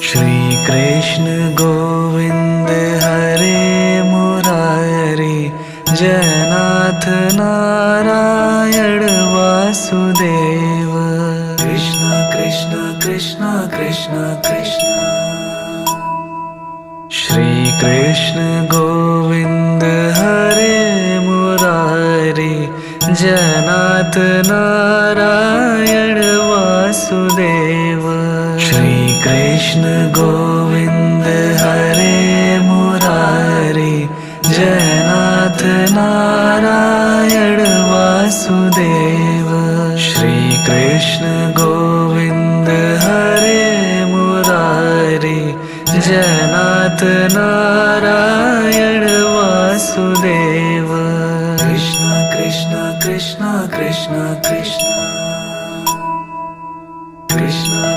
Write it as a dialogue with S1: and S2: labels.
S1: Shri Krishna Govind Hare Murari, Jaynath Narayana Vasudev. Krishna Krishna Krishna Krishna Krishna. Shri Krishna Govind Hare Murari, Jaynath Narayana Vasudev. Shri Krishna Govind Hare Murari, Jaynath Narayana Vasudev.